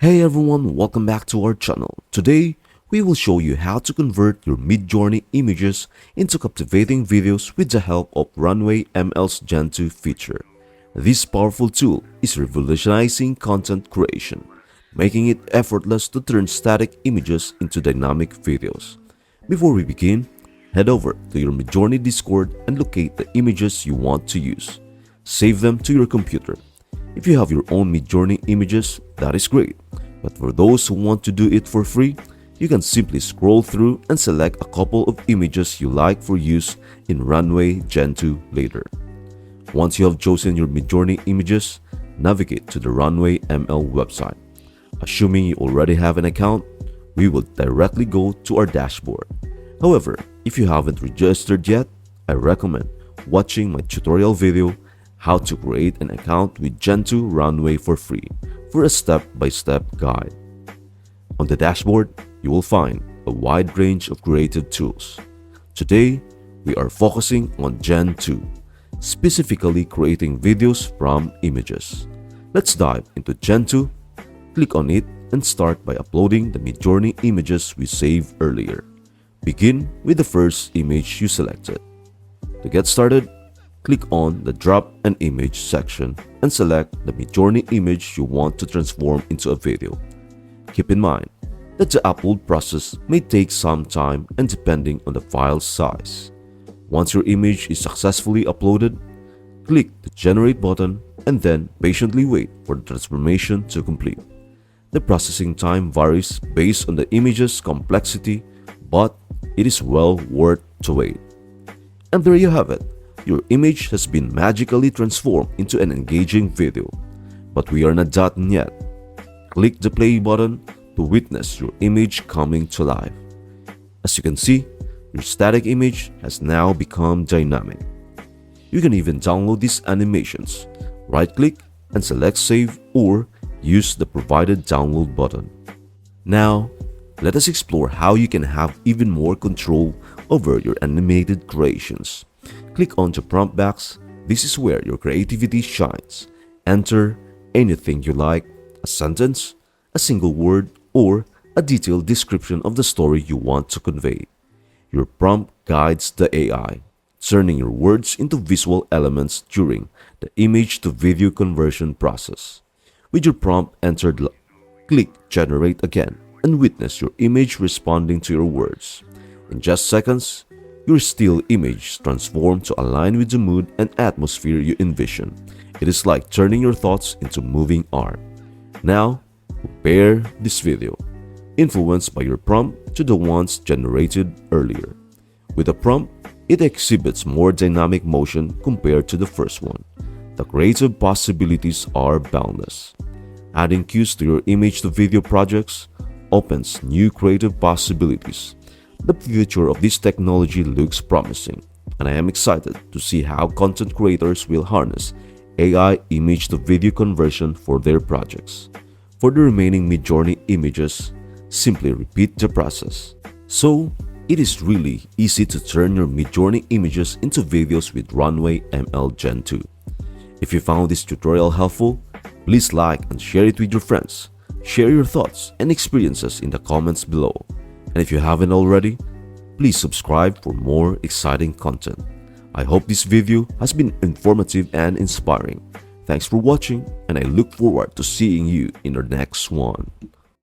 Hey everyone, welcome back to our channel. Today, we will show you how to convert your Midjourney images into captivating videos with the help of Runway ML's Gen 2 feature. This powerful tool is revolutionizing content creation, making it effortless to turn static images into dynamic videos. Before we begin, head over to your Midjourney Discord and locate the images you want to use. Save them to your computer. If you have your own Midjourney images, that is great. But for those who want to do it for free, you can simply scroll through and select a couple of images you like for use in Runway Gen 2 later. Once you have chosen your Midjourney images, navigate to the Runway ML website. Assuming you already have an account, we will directly go to our dashboard. However, if you haven't registered yet, I recommend watching my tutorial video how to create an account with Gen 2 Runway for free for a step-by-step guide. On the dashboard, you will find a wide range of creative tools. Today, we are focusing on Gen 2, specifically creating videos from images. Let's dive into Gen 2, click on it, and start by uploading the Midjourney images we saved earlier. Begin with the first image you selected. To get started, click on the Drop an Image section and select the Midjourney image you want to transform into a video. Keep in mind that the upload process may take some time and depending on the file's size. Once your image is successfully uploaded, click the Generate button and then patiently wait for the transformation to complete. The processing time varies based on the image's complexity, but it is well worth to wait. And there you have it. Your image has been magically transformed into an engaging video. But we are not done yet. Click the play button to witness your image coming to life. As you can see, your static image has now become dynamic. You can even download these animations. Right-click and select Save or use the provided download button. Now, let us explore how you can have even more control over your animated creations. Click on the prompt box. This is where your creativity shines. Enter anything you like, a sentence, a single word, or a detailed description of the story you want to convey. Your prompt guides the AI, turning your words into visual elements during the image-to-video conversion process. With your prompt entered, click Generate again and witness your image responding to your words. In just seconds, your still image transforms to align with the mood and atmosphere you envision. It is like turning your thoughts into moving art. Now, compare this video, influenced by your prompt, to the ones generated earlier. With a prompt, it exhibits more dynamic motion compared to the first one. The creative possibilities are boundless. Adding cues to your image-to-video projects opens new creative possibilities. The future of this technology looks promising, and I am excited to see how content creators will harness AI image-to-video conversion for their projects. For the remaining Midjourney images, simply repeat the process. So, it is really easy to turn your Midjourney images into videos with Runway ML Gen 2. If you found this tutorial helpful, please like and share it with your friends. Share your thoughts and experiences in the comments below. And if you haven't already, please subscribe for more exciting content. I hope this video has been informative and inspiring. Thanks for watching, and I look forward to seeing you in the next one.